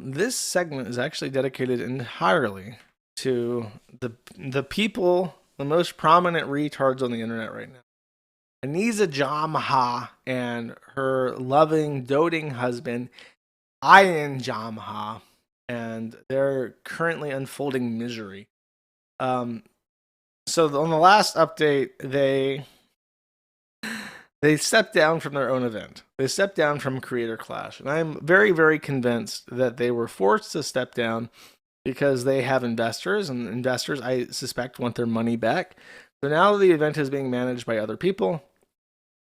This segment is actually dedicated entirely to the people, the most prominent retards on the internet right now. Aniza Jamha and her loving, doting husband, Ian Jamha, and they're currently unfolding misery. So on the last update, they stepped down from their own event. They stepped down from Creator Clash, and I'm very, very convinced that they were forced to step down because they have investors, and investors, I suspect, want their money back. So now the event is being managed by other people,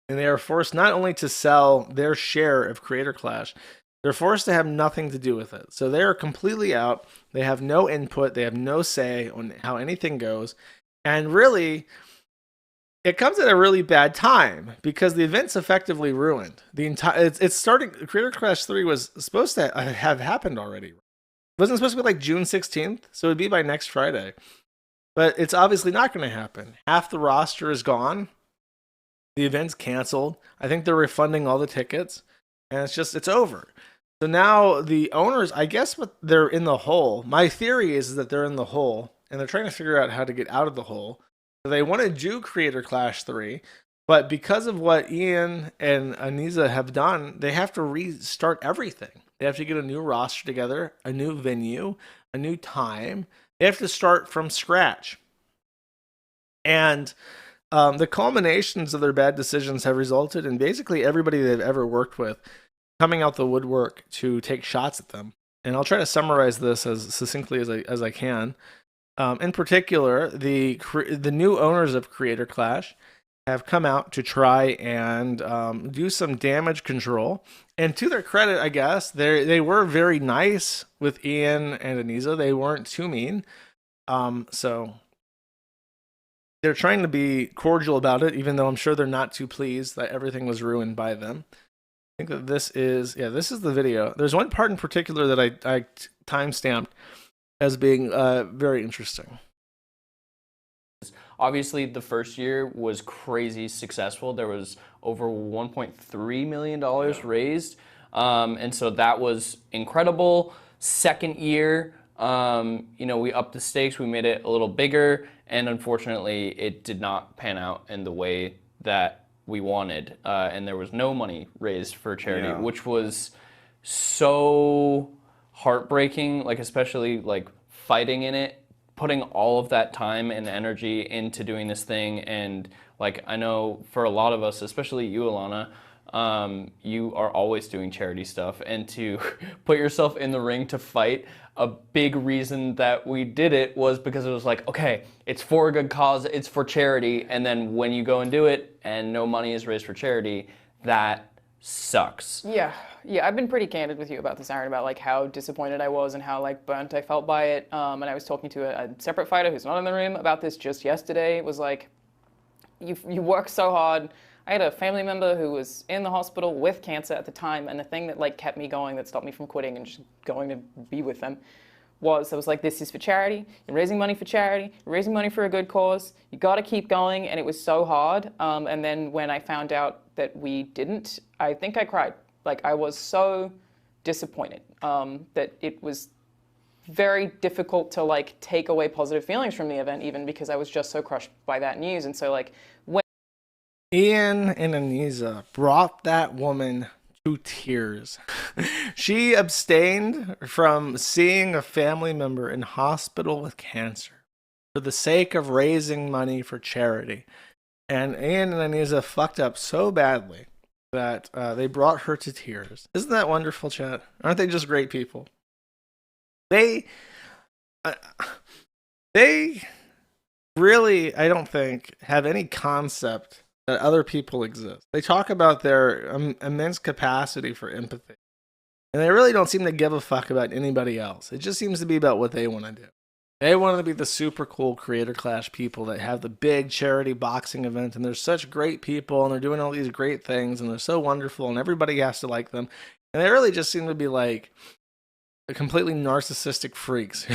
and they are forced not only to sell their share of Creator Clash, they're forced to have nothing to do with it. So they are completely out. They have no input. They have no say on how anything goes. And really, it comes at a really bad time because the event's effectively ruined. The entire it's starting. Creator Clash 3 was supposed to have happened already. It wasn't supposed to be like June 16th, so it'd be by next Friday. But it's obviously not going to happen. Half the roster is gone. The event's canceled. I think they're refunding all the tickets, and it's over. So now the owners, I guess, they're in the hole. My theory is that they're in the hole, and they're trying to figure out how to get out of the hole. So they want to do Creator Clash 3, but because of what Ian and Aniza have done, they have to restart everything. They have to get a new roster together, a new venue, a new time. They have to start from scratch. And the culminations of their bad decisions have resulted in basically everybody they've ever worked with coming out the woodwork to take shots at them. And I'll try to summarize this as succinctly as I can. In particular, the new owners of Creator Clash have come out to try and do some damage control. And to their credit, I guess, they were very nice with Ian and Aniza. They weren't too mean. So they're trying to be cordial about it, even though I'm sure they're not too pleased that everything was ruined by them. I think that this is the video. There's one part in particular that I time-stamped as being very interesting. Obviously, the first year was crazy successful. There was over $1.3 million raised. And so that was incredible. Second year, we upped the stakes. We made it a little bigger. And unfortunately, it did not pan out in the way that we wanted. And there was no money raised for charity, which was so heartbreaking, especially fighting in it, putting all of that time and energy into doing this thing. And I know for a lot of us, especially you, Alana, you are always doing charity stuff, and to put yourself in the ring to fight, a big reason that we did it was because it was okay, it's for a good cause, it's for charity, and then when you go and do it and no money is raised for charity, that sucks. Yeah, I've been pretty candid with you about this, Aaron, about how disappointed I was and how burnt I felt by it. And I was talking to a separate fighter who's not in the room about this just yesterday. It was you work so hard. I had a family member who was in the hospital with cancer at the time, and the thing that kept me going, that stopped me from quitting and just going to be with them, was I was this is for charity. You're raising money for charity. You're raising money for a good cause. You got to keep going, and it was so hard. And then when I found out that we didn't, I think I cried. I was so disappointed that it was very difficult to take away positive feelings from the event, even because I was just so crushed by that news. And so when Ian and Aniza brought that woman to tears. She abstained from seeing a family member in hospital with cancer for the sake of raising money for charity. And Ian and Aniza fucked up so badly that they brought her to tears. Isn't that wonderful, chat? Aren't they just great people? They really, I don't think, have any concept that other people exist. They talk about their immense capacity for empathy, and they really don't seem to give a fuck about anybody else. It just seems to be about what they want to do. They want to be the super cool Creator Clash people that have the big charity boxing event, and they're such great people, and they're doing all these great things, and they're so wonderful, and everybody has to like them. And they really just seem to be completely narcissistic freaks,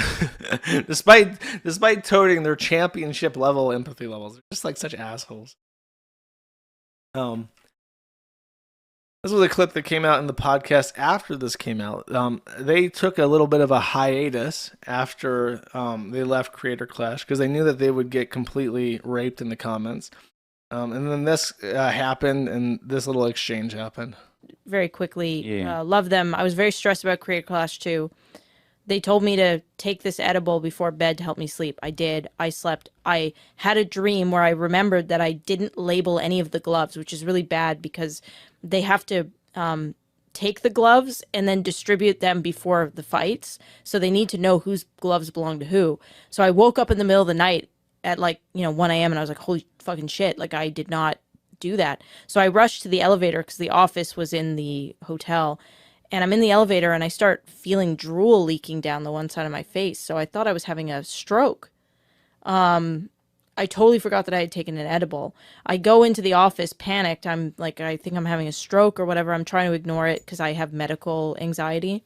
despite toting their championship level empathy levels. They're just such assholes. This was a clip that came out in the podcast after this came out. They took a little bit of a hiatus after they left Creator Clash because they knew that they would get completely raped in the comments. And then this happened, and this little exchange happened. Very quickly, Yeah. love them. I was very stressed about Creator Clash too. They told me to take this edible before bed to help me sleep. I did. I slept. I had a dream where I remembered that I didn't label any of the gloves, which is really bad because they have to take the gloves and then distribute them before the fights. So they need to know whose gloves belong to who. So I woke up in the middle of the night at 1 a.m. and I was like, holy fucking shit. Like, I did not do that. So I rushed to the elevator because the office was in the hotel. And I'm in the elevator and I start feeling drool leaking down the one side of my face. So I thought I was having a stroke. I totally forgot that I had taken an edible. I go into the office panicked. I'm like, I think I'm having a stroke or whatever. I'm trying to ignore it because I have medical anxiety.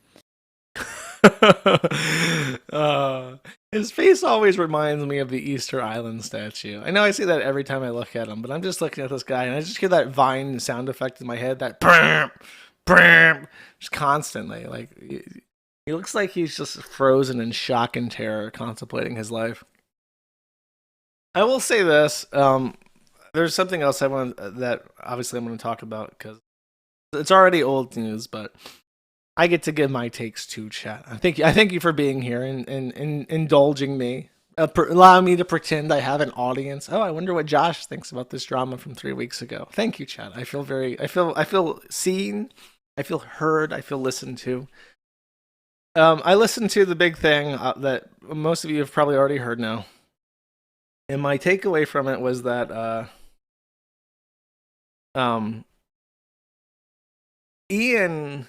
His face always reminds me of the Easter Island statue. I know I say that every time I look at him, but I'm just looking at this guy and I just hear that Vine sound effect in my head, that just constantly. Like, he looks like he's just frozen in shock and terror, contemplating his life. I will say this: there's something else that obviously I'm going to talk about because it's already old news, but I get to give my takes too, chat. I thank you for being here and indulging me, allowing me to pretend I have an audience. Oh, I wonder what Josh thinks about this drama from 3 weeks ago. Thank you, chat. I feel seen. I feel heard. I feel listened to. I listened to the big thing that most of you have probably already heard now. And my takeaway from it was that Ian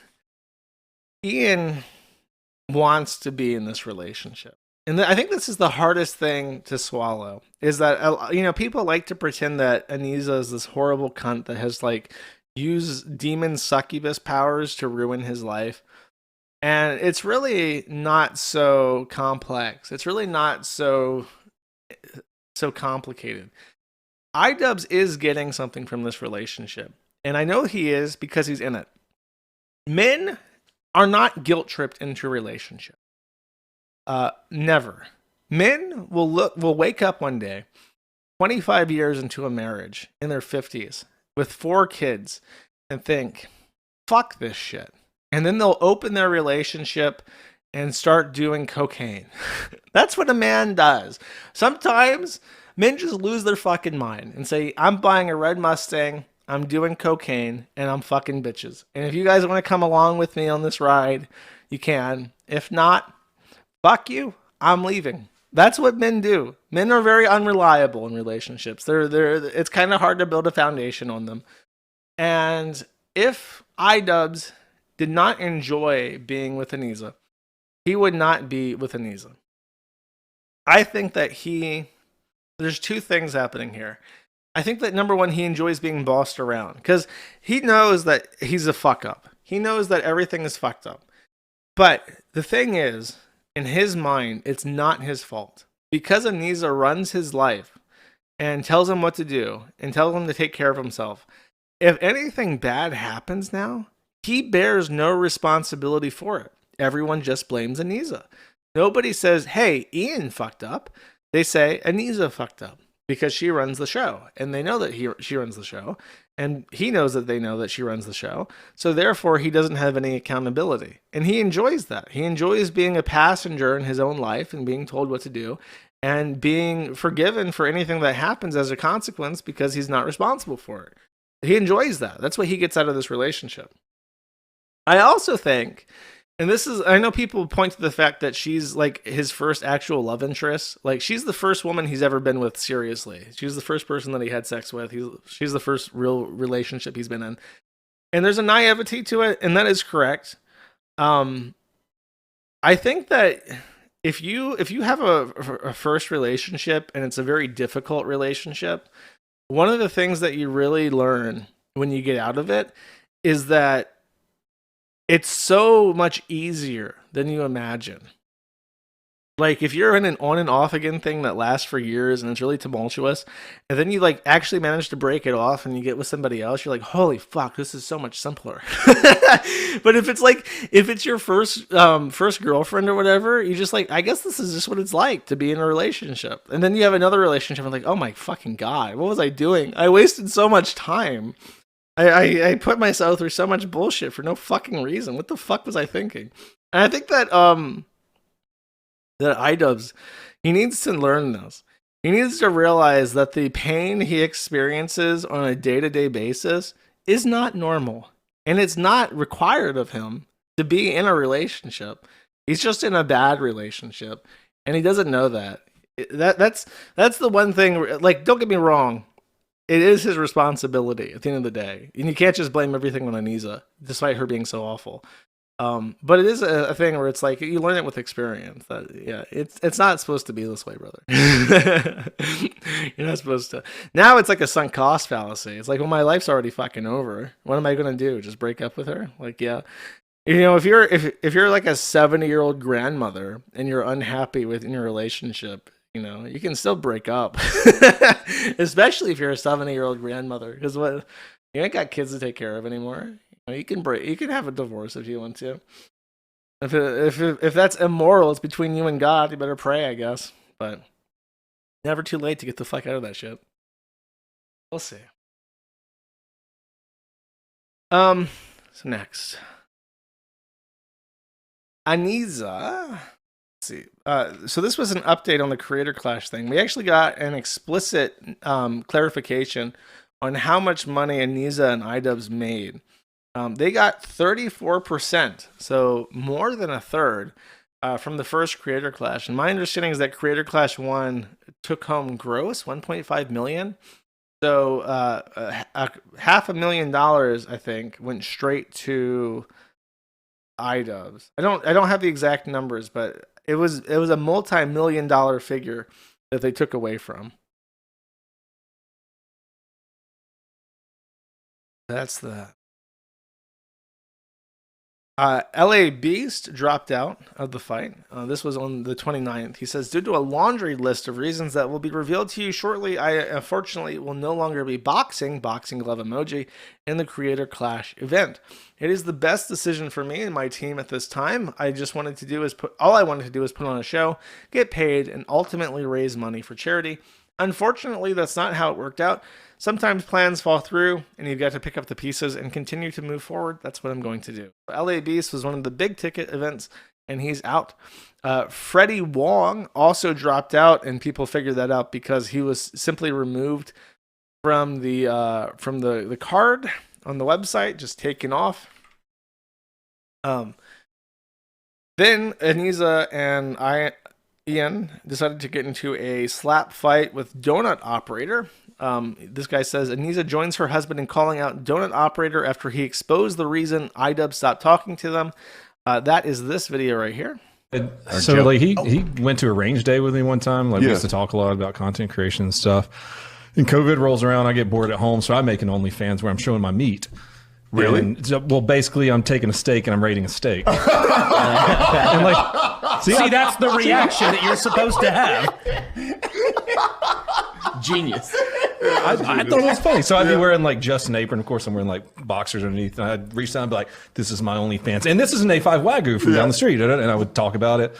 wants to be in this relationship. And I think this is the hardest thing to swallow, is that, people like to pretend that Aniza is this horrible cunt that has used demon succubus powers to ruin his life. And it's really not so complex. It's really not so complicated. iDubbbz is getting something from this relationship. And I know he is because he's in it. Men are not guilt tripped into a relationship. Never. Men will wake up one day, 25 years into a marriage, in their 50s, with 4 kids, and think, fuck this shit. And then they'll open their relationship and start doing cocaine. That's what a man does. Sometimes men just lose their fucking mind and say, I'm buying a red Mustang, I'm doing cocaine, and I'm fucking bitches. And if you guys want to come along with me on this ride, you can. If not, fuck you, I'm leaving. That's what men do. Men are very unreliable in relationships. It's kind of hard to build a foundation on them. And if iDubbbz did not enjoy being with Aniza, he would not be with Aniza. I think that there's 2 things happening here. I think that number 1, he enjoys being bossed around because he knows that he's a fuck up. He knows that everything is fucked up. But the thing is, in his mind, it's not his fault. Because Aniza runs his life and tells him what to do and tells him to take care of himself, if anything bad happens now, he bears no responsibility for it. Everyone just blames Aniza. Nobody says, hey, Ian fucked up. They say Aniza fucked up because she runs the show. And they know that she runs the show. And he knows that they know that she runs the show. So therefore, he doesn't have any accountability. And he enjoys that. He enjoys being a passenger in his own life and being told what to do and being forgiven for anything that happens as a consequence because he's not responsible for it. He enjoys that. That's what he gets out of this relationship. I also think, and I know people point to the fact that she's his first actual love interest. She's the first woman he's ever been with seriously. She's the first person that he had sex with. She's the first real relationship he's been in. And there's a naivety to it, and that is correct. I think that if you have a first relationship and it's a very difficult relationship, one of the things that you really learn when you get out of it is that it's so much easier than you imagine. Like if you're in an on and off again thing that lasts for years and it's really tumultuous, and then you like actually manage to break it off and you get with somebody else, you're like, holy fuck, this is so much simpler. But if it's your first girlfriend or whatever, you just like, I guess this is just what it's like to be in a relationship. And then you have another relationship and like, oh my fucking God, what was I doing? I wasted so much time. I put myself through so much bullshit for no fucking reason. What the fuck was I thinking? And I think that iDubbbz, he needs to learn this. He needs to realize that the pain he experiences on a day-to-day basis is not normal. And it's not required of him to be in a relationship. He's just in a bad relationship. And he doesn't know that. That's the one thing, like, don't get me wrong. It is his responsibility at the end of the day. And you can't just blame everything on Anisa, despite her being so awful. But it is a thing where it's like you learn it with experience. That yeah, it's not supposed to be this way, brother. You're not supposed to. Now it's like a sunk cost fallacy. It's like, well, my life's already fucking over. What am I gonna do? Just break up with her? Like, yeah, you know, if you're like a 70-year-old grandmother and you're unhappy within your relationship, you know, you can still break up, especially if you're a 70-year-old grandmother, because what you ain't got kids to take care of anymore. You can have a divorce if you want to. If that's immoral, it's between you and God. You better pray, I guess. But never too late to get the fuck out of that shit. We'll see. So next, Anisa. Let's see. So this was an update on the Creator Clash thing. We actually got an explicit clarification on how much money Anisa and iDubbbz made. They got 34%, so more than a third, from the first Creator Clash. And my understanding is that Creator Clash 1 took home gross $1.5 million. So $500,000, I think, went straight to iDubbbz. I don't have the exact numbers, but it was a multi-million-dollar figure that they took away from. That's that. LA Beast dropped out of the fight. This was on the 29th. He says, due to a laundry list of reasons that will be revealed to you shortly, I unfortunately will no longer be boxing glove emoji, in the Creator Clash event. It is the best decision for me and my team at this time. All I wanted to do is put on a show, get paid, and ultimately raise money for charity. Unfortunately, that's not how it worked out. Sometimes plans fall through, and you've got to pick up the pieces and continue to move forward. That's what I'm going to do. LA Beast was one of the big ticket events, and he's out. Freddie Wong also dropped out, and people figured that out because he was simply removed from the card on the website, just taken off. Then Anisa and Ian decided to get into a slap fight with Donut Operator. This guy says Anisa joins her husband in calling out Donut Operator after he exposed the reason iDubbbz stopped talking to them. That is this video right here. So like he went to a range day with me one time. Like we used to talk a lot about content creation and stuff. And COVID rolls around, I get bored at home, so I make an OnlyFans where I'm showing my meat. Really? And, well, basically, I'm taking a steak and I'm rating a steak. And like, see, that's the reaction that you're supposed to have. Genius. I thought it was funny. So I'd be wearing like just an apron. Of course, I'm wearing like boxers underneath. And I'd reach down and be like, this is my OnlyFans. And this is an A5 Wagyu from down the street. And I would talk about it.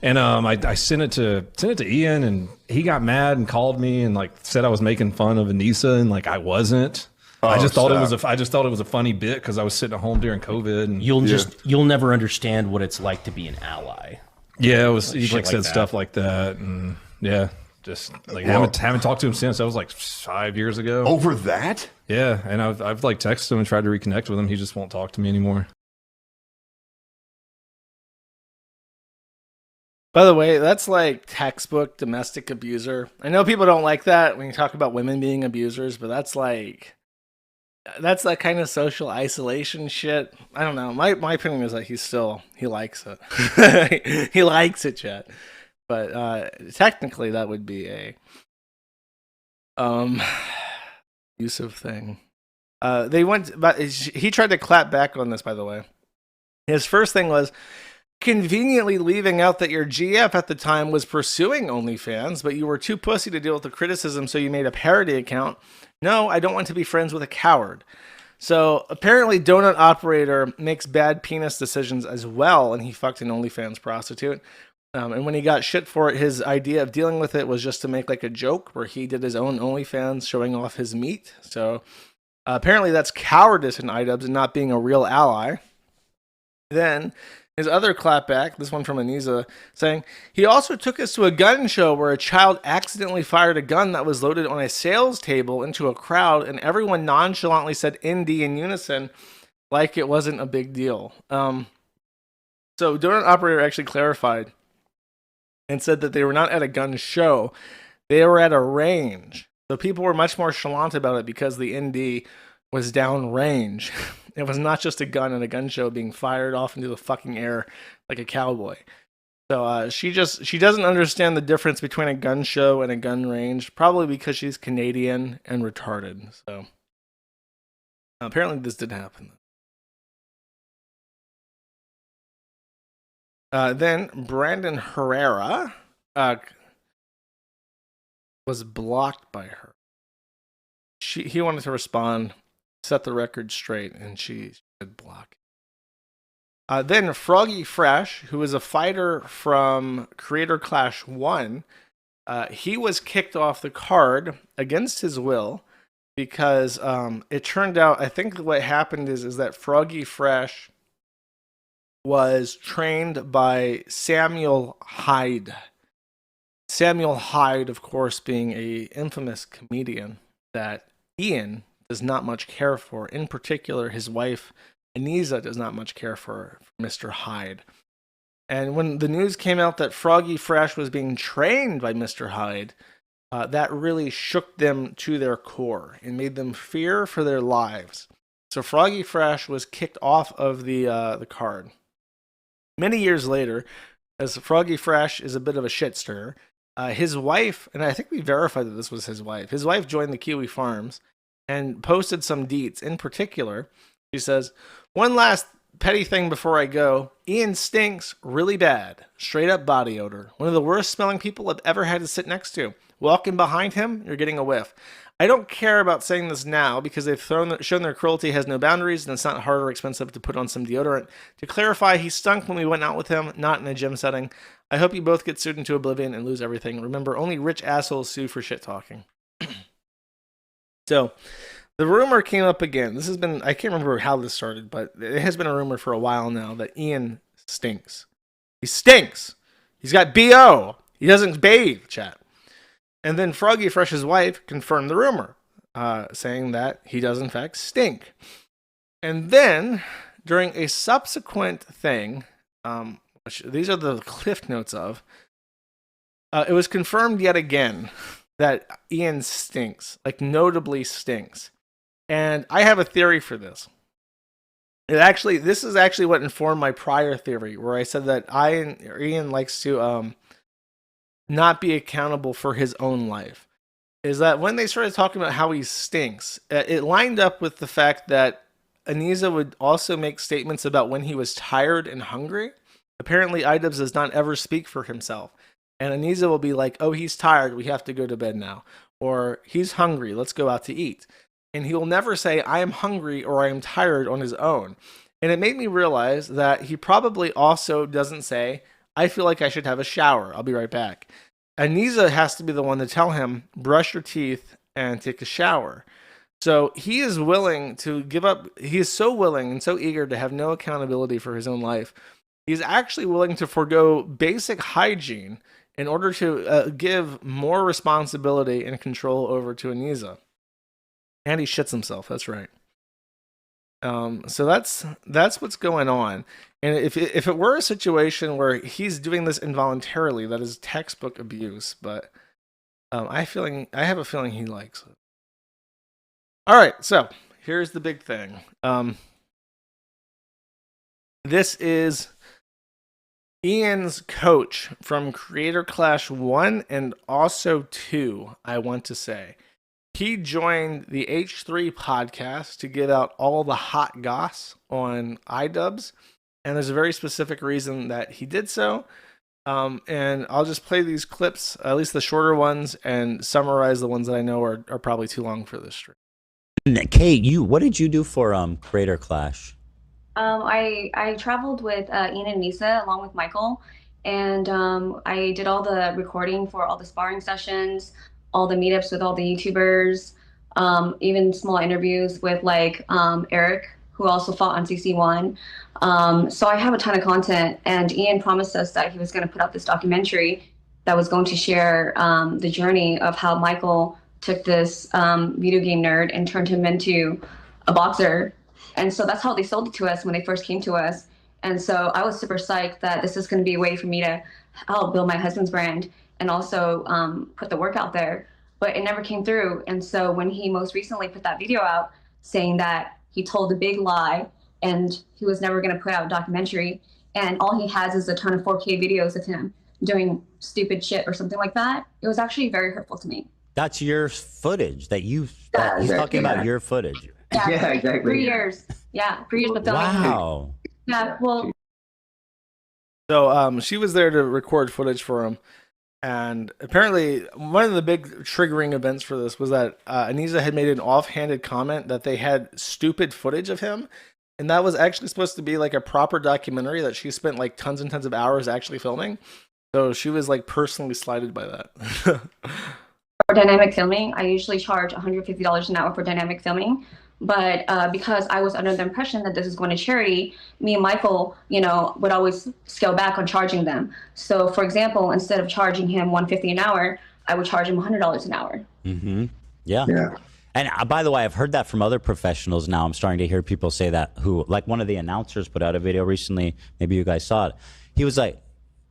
And I sent it to Ian, and he got mad and called me and like said I was making fun of Anisa, and like I wasn't. I just thought it was a funny bit because I was sitting at home during COVID. And you'll never understand what it's like to be an ally. Yeah, he like said stuff like that, and just like haven't talked to him since. That was like 5 years ago. Over that? Yeah, and I've like texted him and tried to reconnect with him. He just won't talk to me anymore. By the way, that's like textbook domestic abuser. I know people don't like that when you talk about women being abusers, but that's that kind of social isolation shit. I don't know. My opinion is that he likes it. He likes it, chat. But technically that would be a abusive thing. He tried to clap back on this, by the way. His first thing was, conveniently leaving out that your GF at the time was pursuing OnlyFans, but you were too pussy to deal with the criticism, so you made a parody account. No, I don't want to be friends with a coward. So apparently Donut Operator makes bad penis decisions as well, and he fucked an OnlyFans prostitute. And when he got shit for it, his idea of dealing with it was just to make like a joke where he did his own OnlyFans showing off his meat. So apparently that's cowardice in iDubbbz and not being a real ally. Then his other clapback, this one from Aniza, saying, he also took us to a gun show where a child accidentally fired a gun that was loaded on a sales table into a crowd, and everyone nonchalantly said ND in unison like it wasn't a big deal. So Donut Operator actually clarified and said that they were not at a gun show. They were at a range. So people were much more chalant about it because the ND was down range. It was not just a gun at a gun show being fired off into the fucking air like a cowboy. So she doesn't understand the difference between a gun show and a gun range, probably because she's Canadian and retarded. So apparently this did happen. Then Brandon Herrera was blocked by her. He wanted to respond, set the record straight, and she said block. Then Froggy Fresh, who is a fighter from Creator Clash 1, he was kicked off the card against his will because it turned out, I think what happened is that Froggy Fresh was trained by Samuel Hyde. Samuel Hyde, of course, being a infamous comedian that Ian does not much care for. In particular, his wife, Aniza, does not much care for Mr. Hyde. And when the news came out that Froggy Fresh was being trained by Mr. Hyde, that really shook them to their core and made them fear for their lives. So Froggy Fresh was kicked off of the card. Many years later, as Froggy Fresh is a bit of a shit stirrer, his wife, and I think we verified that this was his wife joined the Kiwi Farms and posted some deets. In particular, she says, one last petty thing before I go, Ian stinks really bad. Straight up body odor. One of the worst smelling people I've ever had to sit next to. Walking behind him, you're getting a whiff. I don't care about saying this now because they've shown their cruelty has no boundaries and it's not hard or expensive to put on some deodorant. To clarify, he stunk when we went out with him, not in a gym setting. I hope you both get sued into oblivion and lose everything. Remember, only rich assholes sue for shit talking. So, the rumor came up again. This has been, I can't remember how this started, but it has been a rumor for a while now that Ian stinks. He stinks. He's got BO. He doesn't bathe, chat. And then Froggy Fresh's wife confirmed the rumor, saying that he does in fact stink. And then, during a subsequent thing, which these are the cliff notes of, it was confirmed yet again that Ian stinks, like notably stinks. And I have a theory for this. This is actually what informed my prior theory, where I said that Ian likes to not be accountable for his own life. Is that when they started talking about how he stinks, it lined up with the fact that Aniza would also make statements about when he was tired and hungry. Apparently, iDubbbz does not ever speak for himself. And Aniza will be like, oh, he's tired, we have to go to bed now. Or, he's hungry, let's go out to eat. And he will never say, I am hungry or I am tired on his own. And it made me realize that he probably also doesn't say, I feel like I should have a shower, I'll be right back. Aniza has to be the one to tell him, brush your teeth and take a shower. So he is willing to give up, he is so willing and so eager to have no accountability for his own life. He's actually willing to forego basic hygiene in order to give more responsibility and control over to Aniza. And he shits himself, that's right. So that's what's going on. And if it were a situation where he's doing this involuntarily, that is textbook abuse. But I have a feeling he likes it. All right, so here's the big thing. This is Ian's coach from Creator Clash 1 and also 2, I want to say. He joined the H3 podcast to give out all the hot goss on iDubbbz. and there's a very specific reason that he did so. And I'll just play these clips, at least the shorter ones, and summarize the ones that I know are probably too long for this stream. Kate, what did you do for Creator Clash? I traveled with Ian and Nisa along with Michael, and I did all the recording for all the sparring sessions, all the meetups with all the YouTubers, even small interviews with like Eric, who also fought on CC1. So I have a ton of content, and Ian promised us that he was going to put out this documentary that was going to share the journey of how Michael took this video game nerd and turned him into a boxer. And so that's how they sold it to us when they first came to us. And so I was super psyched that this is going to be a way for me to help build my husband's brand and also put the work out there. But it never came through. And so when he most recently put that video out saying that he told a big lie and he was never going to put out a documentary, and all he has is a ton of 4K videos of him doing stupid shit or something like that, it was actually very hurtful to me. That's your footage that he's talking about your footage. Yeah, exactly. 3 years. Yeah, 3 years of filming. Wow. Yeah, well. So she was there to record footage for him. And apparently, one of the big triggering events for this was that Anisa had made an offhanded comment that they had stupid footage of him. And that was actually supposed to be like a proper documentary that she spent like tons and tons of hours actually filming. So she was like personally slighted by that. For dynamic filming, I usually charge $150 an hour for dynamic filming. But because I was under the impression that this is going to charity, me and Michael, would always scale back on charging them. So, for example, instead of charging him $150 an hour, I would charge him $100 an hour. Mm-hmm. Yeah. And by the way, I've heard that from other professionals now. I'm starting to hear people say that like one of the announcers put out a video recently. Maybe you guys saw it. He was like,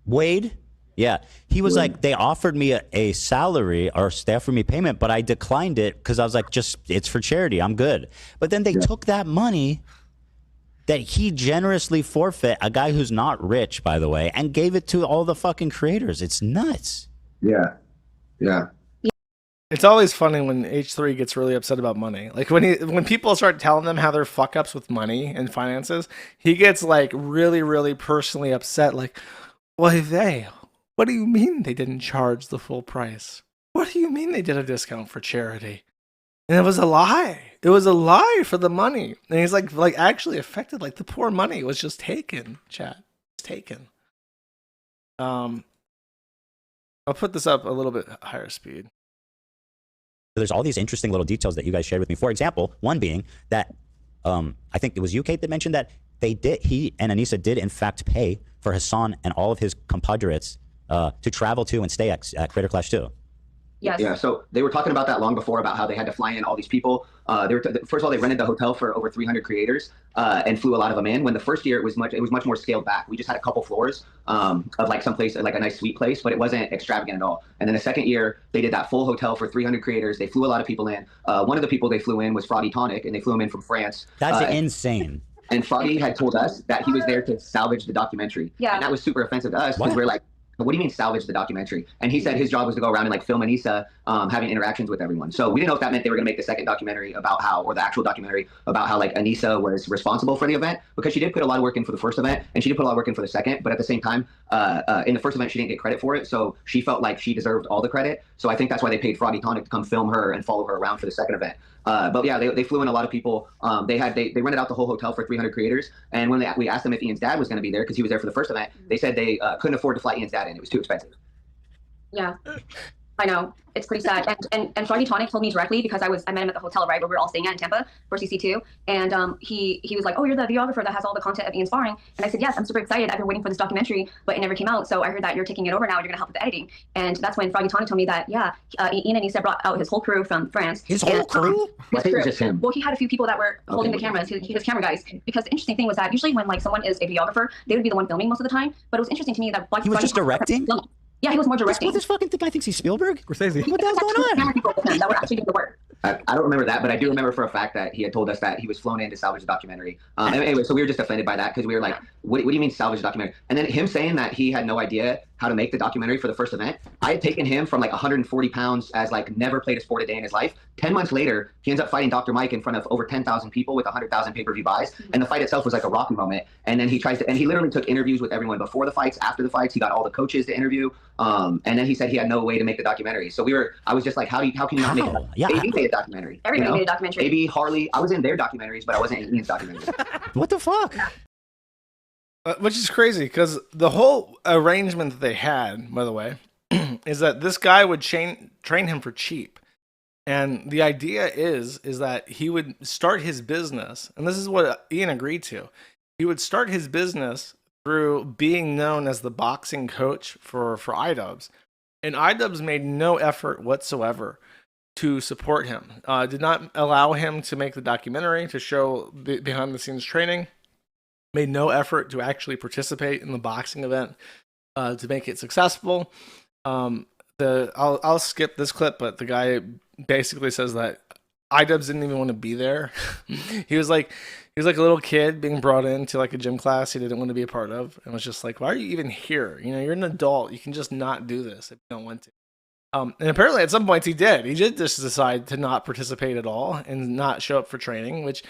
Wade? Yeah. He was like, they offered me a salary or they offered me payment, but I declined it because I was like, it's for charity. I'm good. But then they took that money that he generously forfeit, a guy who's not rich, by the way, and gave it to all the fucking creators. It's nuts. Yeah. It's always funny when H3 gets really upset about money. Like when people start telling them how they're fuck ups with money and finances, he gets like really, really personally upset. Like, what do you mean they didn't charge the full price? What do you mean they did a discount for charity? And it was a lie. It was a lie for the money. And he's like actually affected. Like the poor money was just taken, chat. It's taken. I'll put this up a little bit higher speed. There's all these interesting little details that you guys shared with me. For example, one being that I think it was you, Kate, that mentioned that he and Anisa did in fact pay for Hassan and all of his compatriots to travel to and stay at Creator Clash 2. Yes. Yeah, so they were talking about that long before, about how they had to fly in all these people. First of all, they rented the hotel for over 300 creators and flew a lot of them in. When the first year, it was much more scaled back. We just had a couple floors of like some place, like a nice suite place, but it wasn't extravagant at all. And then the second year, they did that full hotel for 300 creators. They flew a lot of people in. One of the people they flew in was Fraudy Tonic, and they flew him in from France. That's insane. And Fraudy had told us that he was there to salvage the documentary. Yeah. And that was super offensive to us because we're like, what do you mean salvage the documentary? And he said his job was to go around and like film Anisa having interactions with everyone. So we didn't know if that meant they were going to make the second documentary about or the actual documentary about how like Anisa was responsible for the event, because she did put a lot of work in for the first event and she did put a lot of work in for the second. But at the same time, in the first event, she didn't get credit for it. So she felt like she deserved all the credit. So I think that's why they paid Fraudy Tonic to come film her and follow her around for the second event. But yeah, they flew in a lot of people. They rented out the whole hotel for 300 creators. And when we asked them if Ian's dad was going to be there, because he was there for the first event, they said they couldn't afford to fly Ian's dad in. It was too expensive. Yeah, I know. It's pretty sad. And Fraudy Tonic told me directly, because I met him at the hotel, right, where we were all staying at in Tampa for CC2. And he was like, oh, you're the videographer that has all the content of Ian sparring. And I said, yes, I'm super excited. I've been waiting for this documentary, but it never came out. So I heard that you're taking it over now and you're going to help with the editing. And that's when Fraudy Tonic told me that, yeah, Ian and Issa brought out his whole crew from France. His whole crew? I think it was just him. Well, he had a few people that were holding the cameras, his camera guys. Because the interesting thing was that usually when like someone is a videographer, they would be the one filming most of the time. But it was interesting to me that he was just directing? Yeah, he was more directing. What this fucking guy thinks he's Spielberg? Scorsese. What the hell's going on? Camera people with him that were actually doing the work. I don't remember that, but I do remember for a fact that he had told us that he was flown in to salvage the documentary. Anyway, so we were just offended by that because we were like, what do you mean salvage the documentary? And then him saying that he had no idea how to make the documentary for the first event. I had taken him from like 140 pounds as like never played a sport a day in his life. 10 months later, he ends up fighting Dr. Mike in front of over 10,000 people with 100,000 pay-per-view buys. And the fight itself was like a rocky moment. And then he literally took interviews with everyone before the fights, after the fights. He got all the coaches to interview. And then he said he had no way to make the documentary. So I was just like, how can you not make it? Yeah. AB made a documentary. Everybody made a documentary. AB, Harley, I was in their documentaries, but I wasn't in Ian's documentary. What the fuck? Which is crazy because the whole arrangement that they had, by the way, is that this guy would train him for cheap. And the idea is that he would start his business, and this is what Ian agreed to. He would start his business through being known as the boxing coach for iDubbbz. And iDubbbz made no effort whatsoever to support him. Did not allow him to make the documentary, to show behind the scenes training. Made no effort to actually participate in the boxing event to make it successful. I'll skip this clip, but the guy basically says that iDubbbz didn't even want to be there. he was like a little kid being brought into like a gym class he didn't want to be a part of, and was just like, why are you even here? You know, you're an adult. You can just not do this if you don't want to. And apparently at some points he did. He did just decide to not participate at all and not show up for training, which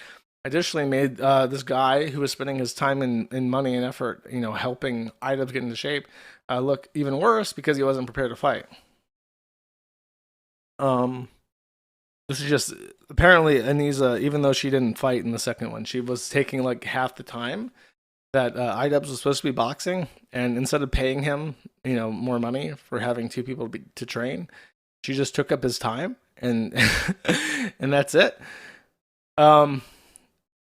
additionally made this guy who was spending his time and money and effort, you know, helping iDubbbz get into shape, look even worse because he wasn't prepared to fight. This is just, apparently Anissa, even though she didn't fight in the second one, she was taking like half the time that iDubbbz was supposed to be boxing, and instead of paying him, you know, more money for having two people to train, she just took up his time, and and that's it.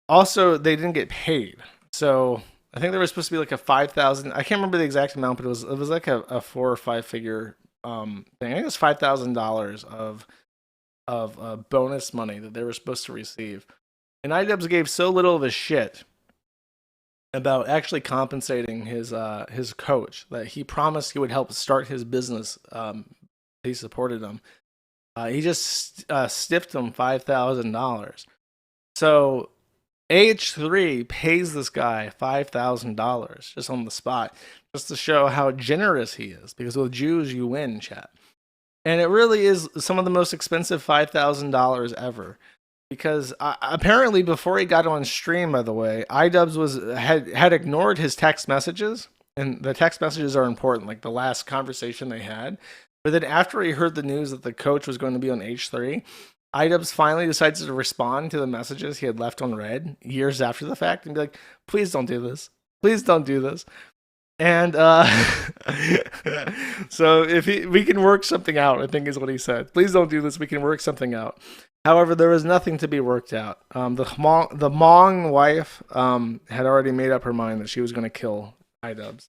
Also, they didn't get paid. So I think there was supposed to be like a 5,000. I can't remember the exact amount, but it was like a 4 or 5 figure thing. I think it was $5,000 of bonus money that they were supposed to receive. And iDubbbz gave so little of a shit about actually compensating his coach that he promised he would help start his business. He supported him. He just stiffed him $5,000. So AH3 pays this guy $5,000 just on the spot, just to show how generous he is, because with Jews you win, chat. And it really is some of the most expensive $5,000 ever, because apparently before he got on stream, by the way, iDubbbz had ignored his text messages, and the text messages are important, like the last conversation they had. But then after he heard the news that the coach was going to be on H3, iDubbbz finally decides to respond to the messages he had left on read years after the fact and be like, please don't do this. Please don't do this. And so we can work something out, I think is what he said. Please don't do this. We can work something out. However, there was nothing to be worked out. The Hmong wife had already made up her mind that she was going to kill iDubbbz.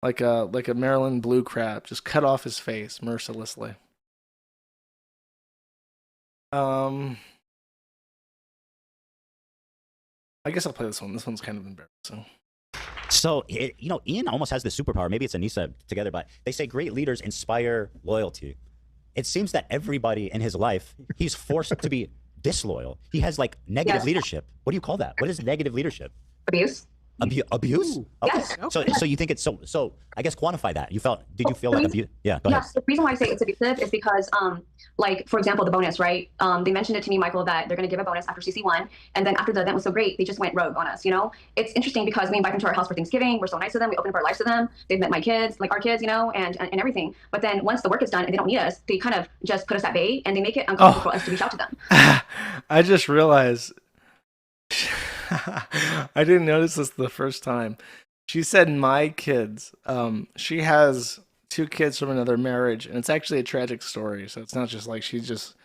Like a Maryland blue crab, just cut off his face mercilessly. I guess I'll play this one. This one's kind of embarrassing. So, Ian almost has the superpower. Maybe it's Anissa together, but they say great leaders inspire loyalty. It seems that everybody in his life, he's forced to be disloyal. He has like negative leadership. What do you call that? What is negative leadership? Abuse. Abuse? Okay. Yes. So you think it's so I guess quantify that. Did you feel like abuse? Yeah, go ahead. Yes, the reason why I say it's abusive is because, like, for example, the bonus, right? They mentioned it to me, Michael, that they're going to give a bonus after CC1. And then after the event was so great, they just went rogue on us, you know? It's interesting because we invite them to our house for Thanksgiving. We're so nice to them. We open up our lives to them. They've met my kids, like our kids, you know, and everything. But then once the work is done and they don't need us, they kind of just put us at bay and they make it uncomfortable for us to reach out to them. I just realized... I didn't notice this the first time. She said my kids. She has 2 kids from another marriage, and it's actually a tragic story. So it's not just like she just,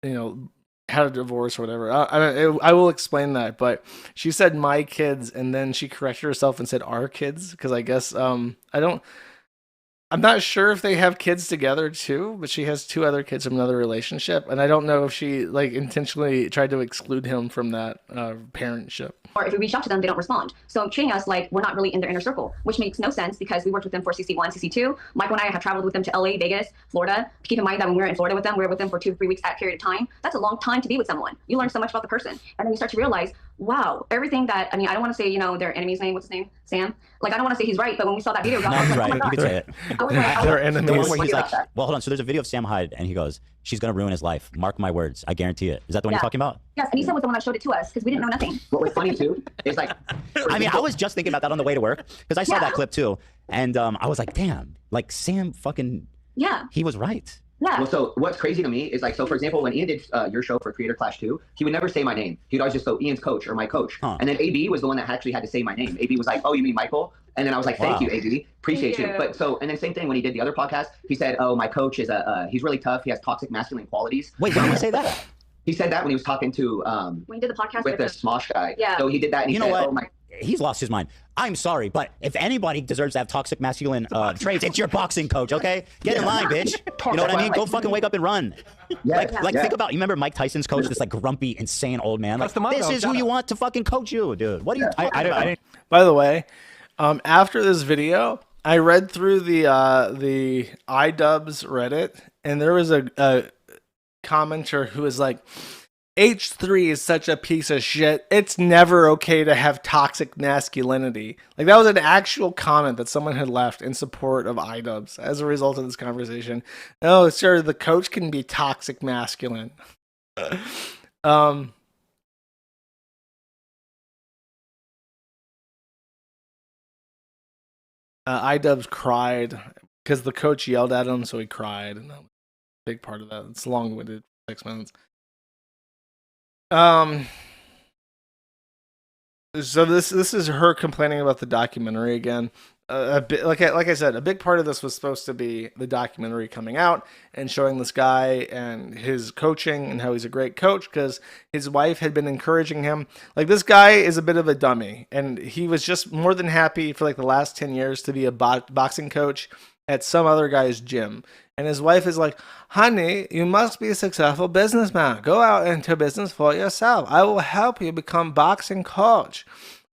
had a divorce or whatever. I will explain that. But she said my kids, and then she corrected herself and said our kids, because I guess I'm not sure if they have kids together too, but she has 2 other kids from another relationship, and I don't know if she like intentionally tried to exclude him from that parentship. or if we reach out to them, they don't respond. So treating us like we're not really in their inner circle, which makes no sense because we worked with them for CC1, CC2. Michael and I have traveled with them to LA, Vegas, Florida. Keep in mind that when we were in Florida with them, we were with them for 2 to 3 weeks at a period of time. That's a long time to be with someone. You learn so much about the person. And then you start to realize, wow, everything that, I mean, I don't want to say, you know, their enemy's name, what's his name? Sam? Like, I don't want to say he's right, but when we saw that video, No, he's right. You could say it. Their enemies. The one where he's like, well, hold on. So there's a video of Sam Hyde, and he goes, she's going to ruin his life. Mark my words. I guarantee it. Is that the one you're talking about? Yes, and he said was the one that showed it to us because we didn't know nothing. What was funny too is like, I mean, I was just thinking about that on the way to work because I saw that clip too. And I was like, damn, like Sam fucking, he was right. Yeah. Well, so what's crazy to me is like, so for example, when Ian did your show for Creator Clash 2, he would never say my name. He'd always just go Ian's coach or my coach. And then AB was the one that actually had to say my name. AB was like, oh, you mean Michael? And then I was like, thank you, AB. Appreciate you. But so, and then same thing when he did the other podcast, he said, oh, my coach is he's really tough. He has toxic masculine qualities. Wait, when did he say that? He said that when he was talking to when he did the podcast with the Smosh guy. Yeah. So he did that and he said, oh my. He's lost his mind. I'm sorry, but if anybody deserves to have toxic masculine traits, it's your boxing coach, okay? Get in line, bitch. You know what I mean? Go fucking wake up and run. Think about, you remember Mike Tyson's coach, this like grumpy, insane old man? Like, this is who you want to fucking coach you, dude. What are you talking about? By the way, after this video, I read through the iDubbbz's Reddit, and there was a commenter who was like, H3 is such a piece of shit. It's never okay to have toxic masculinity. Like, that was an actual comment that someone had left in support of iDubbbz's as a result of this conversation. Oh, sir, the coach can be toxic masculine. iDubbbz cried because the coach yelled at him, so he cried, and that was a big part of that. It's long-winded, 6 minutes. So this is her complaining about the documentary again. A bit, like I said, a big part of this was supposed to be the documentary coming out and showing this guy and his coaching and how he's a great coach because his wife had been encouraging him. Like, this guy is a bit of a dummy, and he was just more than happy for like the last 10 years to be a boxing coach at some other guy's gym. And his wife is like, honey, you must be a successful businessman. Go out into business for yourself. I will help you become boxing coach.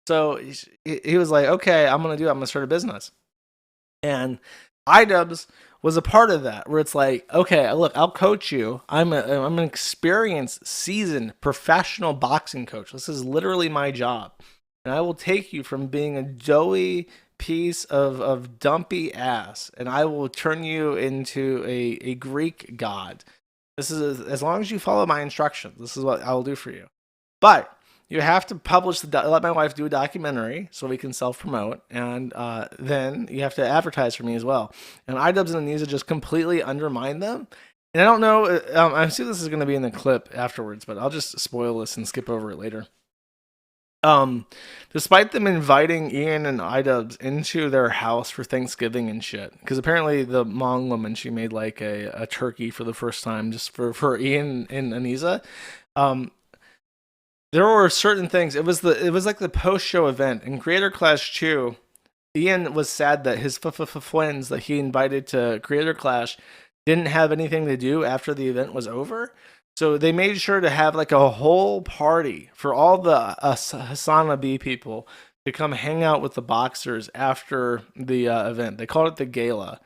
So he was like, okay, I'm going to do it. I'm going to start a business. And iDubbbz was a part of that, where it's like, okay, look, I'll coach you. I'm an experienced, seasoned, professional boxing coach. This is literally my job. And I will take you from being a doughy piece of dumpy ass, and I will turn you into a Greek god. This is as long as you follow my instructions. This is what I will do for you. But you have to publish let my wife do a documentary so we can self-promote, and then you have to advertise for me as well. And iDubbbz and Anisa just completely undermined them. And I don't know. I assume this is going to be in the clip afterwards, but I'll just spoil this and skip over it later. Despite them inviting Ian and iDubbbz into their house for Thanksgiving and shit, because apparently the Hmong woman, she made like a turkey for the first time just for Ian and Anisa. There were certain things. It was like the post-show event in Creator Clash 2. Ian was sad that his friends that he invited to Creator Clash didn't have anything to do after the event was over. So they made sure to have like a whole party for all the Hasana B people to come hang out with the boxers after the event. They called it the gala.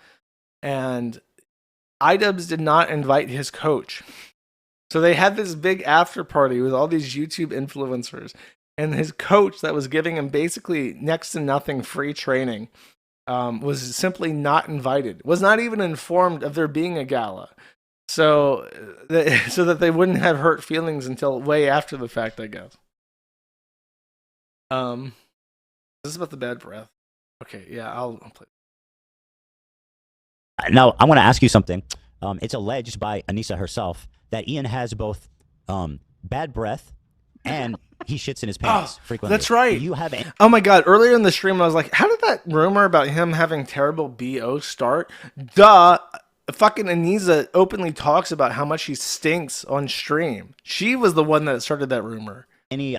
And iDubbbz did not invite his coach. So they had this big after party with all these YouTube influencers. And his coach that was giving him basically next to nothing free training was simply not invited. Was not even informed of there being a gala. So that they wouldn't have hurt feelings until way after the fact, I guess. This is about the bad breath. Okay, yeah, I'll play. Now, I want to ask you something. It's alleged by Anisa herself that Ian has both bad breath and he shits in his pants frequently. That's right. Do you have Oh my god, earlier in the stream I was like, how did that rumor about him having terrible BO start? Duh. Fucking Anisa openly talks about how much he stinks on stream. She was the one that started that rumor. Any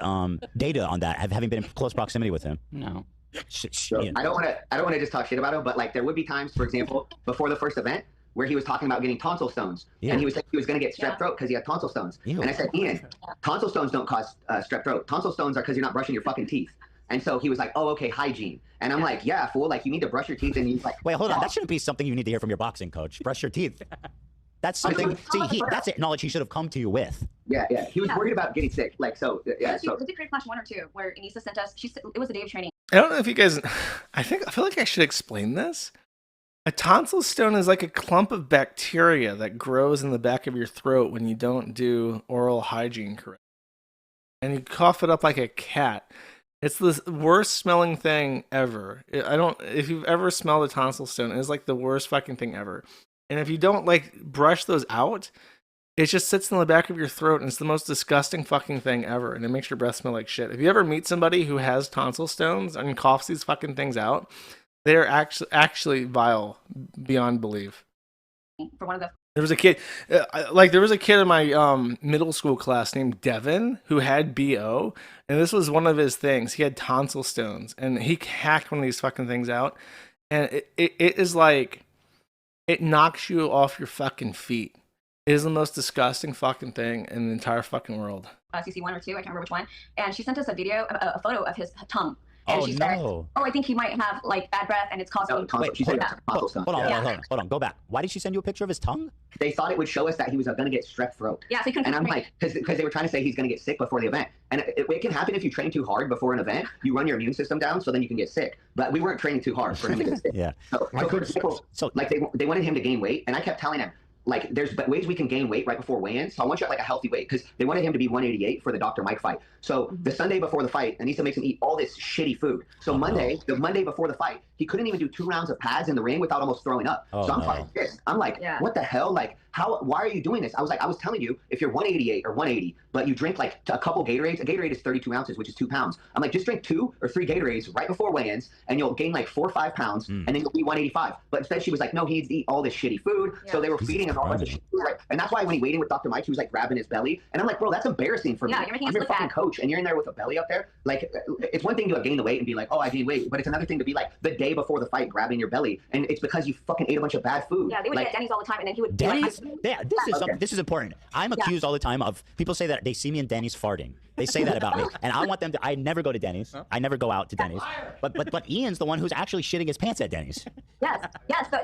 data on that, having been in close proximity with him? No. So I don't want to just talk shit about him, but like there would be times, for example, before the first event, where he was talking about getting tonsil stones, and he was saying he was going to get strep throat because he had tonsil stones. And I said, Ian, tonsil stones don't cause strep throat. Tonsil stones are because you're not brushing your fucking teeth. And so he was like, oh, okay, hygiene. And I'm like, yeah, fool, like, you need to brush your teeth. And he's like, wait, hold on. That shouldn't be something you need to hear from your boxing coach. Brush your teeth. That's something, that's it, knowledge he should have come to you with. Yeah. He was worried about getting sick. Like, so, yeah. So was it Creative Clash 1 or 2 where Anissa sent us, it was a day of training. I don't know if you guys, I feel like I should explain this. A tonsil stone is like a clump of bacteria that grows in the back of your throat when you don't do oral hygiene correctly. And you cough it up like a cat. It's the worst smelling thing ever. If you've ever smelled a tonsil stone, it's like the worst fucking thing ever. And if you don't like brush those out, it just sits in the back of your throat and it's the most disgusting fucking thing ever. And it makes your breath smell like shit. If you ever meet somebody who has tonsil stones and coughs these fucking things out, they're actually vile beyond belief. For one of the There was a kid, there was a kid in my middle school class named Devin who had BO, and this was one of his things. He had tonsil stones, and he hacked one of these fucking things out, and it is like, it knocks you off your fucking feet. It is the most disgusting fucking thing in the entire fucking world. CC1 or 2, I can't remember which one, and she sent us a photo of his tongue. And she said, oh, I think he might have like bad breath and it's causing. Hold on. Go back. Why did she send you a picture of his tongue? They thought it would show us that he was going to get strep throat. Yeah, so he couldn't. And I'm like, because they were trying to say he's going to get sick before the event. And it can happen if you train too hard before an event. You run your immune system down, so then you can get sick. But we weren't training too hard for him to get sick. Yeah. So like they wanted him to gain weight, and I kept telling him, like, there's ways we can gain weight right before weigh-in. So I want you at like a healthy weight because they wanted him to be 188 for the Dr. Mike fight. So the Sunday before the fight, Anissa makes him eat all this shitty food. So the Monday before the fight, he couldn't even do 2 rounds of pads in the ring without almost throwing up. So I'm fucking pissed. I'm like, what the hell? Like, why are you doing this? I was like, I was telling you, if you're 188 or 180, but you drink like a couple Gatorades, a Gatorade is 32 ounces, which is 2 pounds. I'm like, just drink 2 or 3 Gatorades right before weigh-ins, and you'll gain like 4 or 5 pounds, and then you'll be 185. But instead, she was like, no, he needs to eat all this shitty food. So they were feeding him all bunch of shit. And that's why when he weighed in with Dr. Mike, he was like grabbing his belly. And I'm like, bro, that's embarrassing for me. You're making I'm your fucking coach, and you're in there with a belly up there. Like, it's one thing to gain the weight and be like, oh, I gained weight. But it's another thing to be like the day before the fight grabbing your belly. And it's because you fucking ate a bunch of bad food. Yeah, they would get Denny's all the time, and then he would. Denny's? This is important. I'm accused all the time of people say that they see me in Denny's farting. They say that about me. And I want them to, I never go to Denny's. I never go out to Denny's. But Ian's the one who's actually shitting his pants at Denny's. Yes.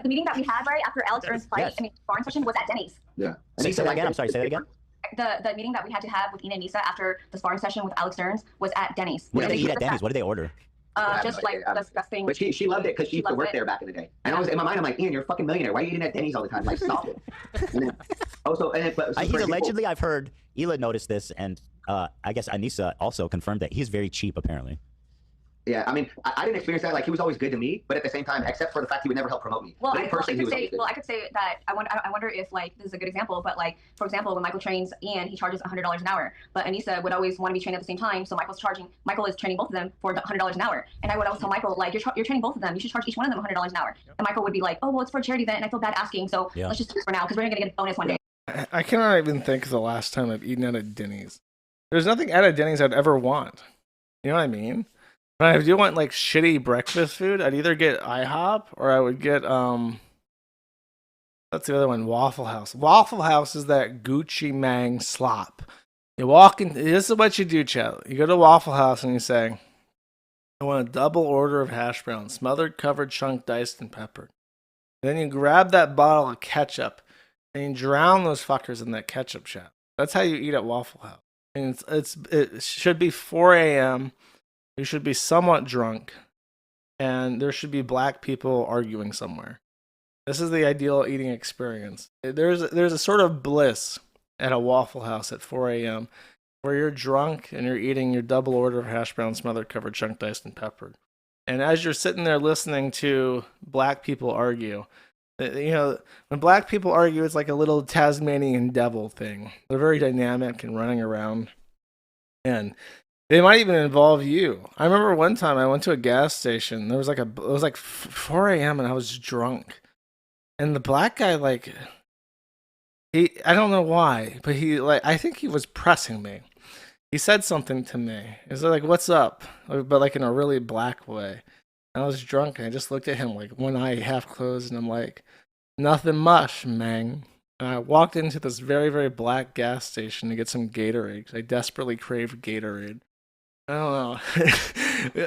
The meeting that we had right after Alex Ernst's fight, sparring session was at Denny's. Yeah. Say that again. I'm sorry. Say that again. The meeting that we had to have with Ina and Anissa after the sparring session with Alex Ernst was at Denny's. What did they eat at Denny's? What did they order? Just like disgusting. But she loved it because she used to work there back in the day. And I was in my mind, I'm like, Ian, you're a fucking millionaire. Why are you eating at Denny's all the time? Like, stop it. Allegedly, I've heard Hila noticed this, and I guess Anissa also confirmed that he's very cheap, apparently. Yeah, I mean, I didn't experience that. Like, he was always good to me, but at the same time, except for the fact he would never help promote me. Well, I could say that I wonder if, like, this is a good example, but, like, for example, when Michael trains Ian, he charges $100 an hour, but Anissa would always want to be trained at the same time, so Michael is training both of them for $100 an hour, and I would always tell Michael, like, you're training both of them, you should charge each one of them $100 an hour, and Michael would be like, oh, well, it's for a charity event, and I feel bad asking, so let's just do it for now, because we're going to get a bonus one day. I cannot even think of the last time I've eaten at a Denny's. There's nothing at a Denny's I'd ever want. You know what I mean? But if I do want like shitty breakfast food, I'd either get IHOP or I would get that's the other one, Waffle House. Waffle House is that Gucci Mang slop. You walk in, this is what you do, Chet. You go to Waffle House and you say, I want a double order of hash browns, smothered, covered, chunked, diced, and peppered. And then you grab that bottle of ketchup and you drown those fuckers in that ketchup shot. That's how you eat at Waffle House. And it should be 4 a.m. You should be somewhat drunk, and there should be black people arguing somewhere. This is the ideal eating experience. There's a sort of bliss at a Waffle House at 4 a.m. where you're drunk and you're eating your double order of hash browns, smothered, covered, chunked, diced, and peppered. And as you're sitting there listening to black people argue, you know, when black people argue, it's like a little Tasmanian devil thing. They're very dynamic and running around, and they might even involve you. I remember one time I went to a gas station. It was like 4 a.m. and I was drunk. And the black guy, like, I don't know why, but I think he was pressing me. He said something to me. He was like, what's up? But like in a really black way. And I was drunk and I just looked at him like one eye half closed and I'm like, Nothing much, Meng. I walked into this very, very black gas station to get some Gatorade 'cause I desperately craved Gatorade. I don't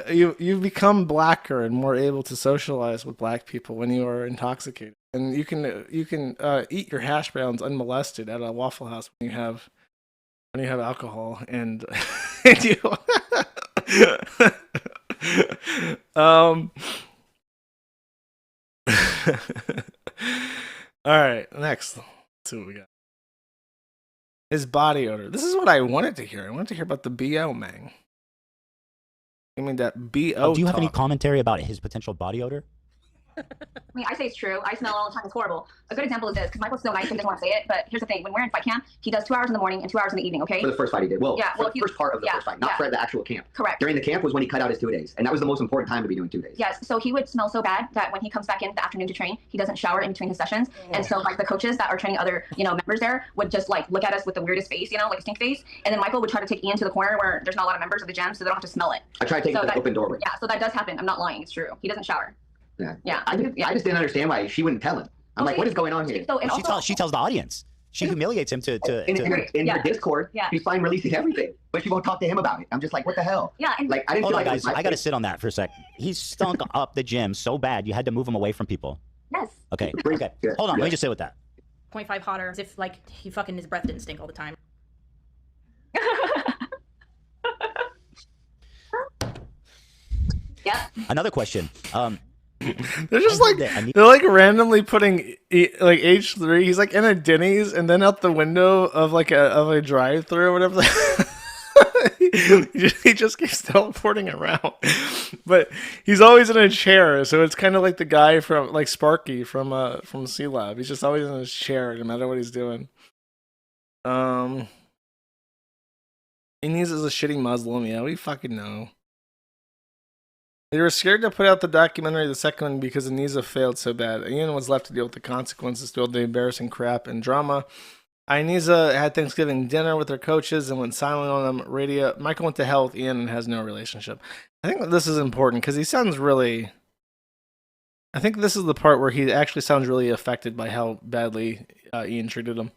know. You become blacker and more able to socialize with black people when you are intoxicated, and you can eat your hash browns unmolested at a Waffle House when you have alcohol and and you. um. All right, next. Let's see what we got. His body odor. This is what I wanted to hear. I wanted to hear about the BO, Mang. You mean that BO Do you have any talk. commentary about his potential body odor? I mean, I say it's true. I smell all the time. It's horrible. A good example is this, because Michael's so nice and doesn't want to say it, but here's the thing. When we're in fight camp, he does 2 hours in the morning and 2 hours in the evening, okay? For the first fight he did. Well, Yeah, for well, the first part of the first fight, not for the actual camp. Correct. During the camp was when he cut out his 2 days. And that was the most important time to be doing 2 days. Yes, so he would smell so bad that when he comes back in the afternoon to train, he doesn't shower in between his sessions. And so like the coaches that are training other, members there would just like look at us with the weirdest face, like a stink face. And then Michael would try to take Ian to the corner where there's not a lot of members of the gym, so they don't have to smell it. I tried taking the open doorway. Yeah, so that does happen. I'm not lying. It's true. He doesn't shower. Yeah. I just didn't understand why she wouldn't tell him. I'm like, what is going on here? So, and She tells the audience. She humiliates him in her Discord. She's fine releasing everything, but she won't talk to him about it. I'm just like, what the hell? Yeah. And like, I didn't Hold feel on, like guys. I got to sit on that for a sec. He stunk up the gym so bad you had to move him away from people. Yes. Okay. Hold on. Let me just sit with that. 0.5 hotter, as if like he fucking his breath didn't stink all the time. Yeah. Another question. They're just like they're like randomly putting like H3. He's like in a Denny's, and then out the window of like a drive-through or whatever. He just keeps teleporting around, but he's always in a chair. So it's kind of like the guy from like Sparky from C Lab. He's just always in his chair, no matter what he's doing. Inez is a shitty Muslim. Yeah, we fucking know. They were scared to put out the documentary, the second one, because Anisa failed so bad. Ian was left to deal with the consequences, to all the embarrassing crap and drama. Ineza had Thanksgiving dinner with her coaches and went silent on them. Radio. Michael went to hell with Ian and has no relationship. I think this is important because he sounds really. I think this is the part where he actually sounds really affected by how badly Ian treated him.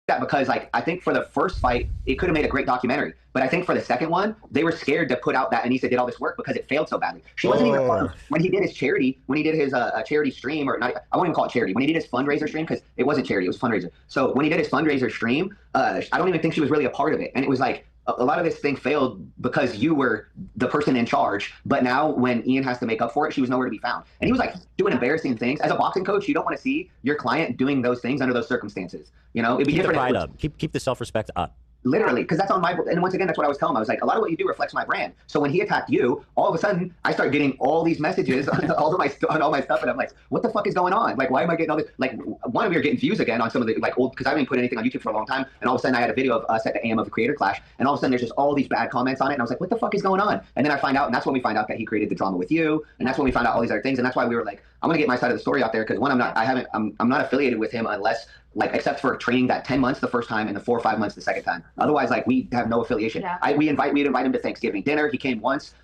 That because like I think for the first fight it could have made a great documentary, but I think for the second one they were scared to put out that Anisa did all this work because it failed so badly. She wasn't even when he did his charity, when he did his charity stream, or not, I won't even call it charity. When he did his fundraiser stream, because it wasn't charity, it was fundraiser. So when he did his fundraiser stream, I don't even think she was really a part of it, and it was like a lot of this thing failed because you were the person in charge. But now when Ian has to make up for it, she was nowhere to be found. And he was like doing embarrassing things. As a boxing coach, you don't want to see your client doing those things under those circumstances. It'd be keep different. The pride up. Keep the self-respect up. Literally, because that's on my, and once again, that's what I was telling him. I was like, a lot of what you do reflects my brand. So when he attacked you, all of a sudden, I start getting all these messages on all my stuff, and I'm like, what the fuck is going on? Like, why am I getting all this? Like, one, we were getting views again on some of the like old, because I haven't put anything on YouTube for a long time, and all of a sudden I had a video of us at the AM of the Creator Clash, and all of a sudden there's just all these bad comments on it, and I was like, what the fuck is going on? And then I find out, and that's when we find out that he created the drama with you, and that's when we found out all these other things, and that's why we were like, I'm gonna get my side of the story out there, because one, I'm not affiliated with him unless, like, except for training that 10 months the first time and the 4 or 5 months the second time. Otherwise, like, we have no affiliation. Yeah. We'd invite him to Thanksgiving dinner. He came once.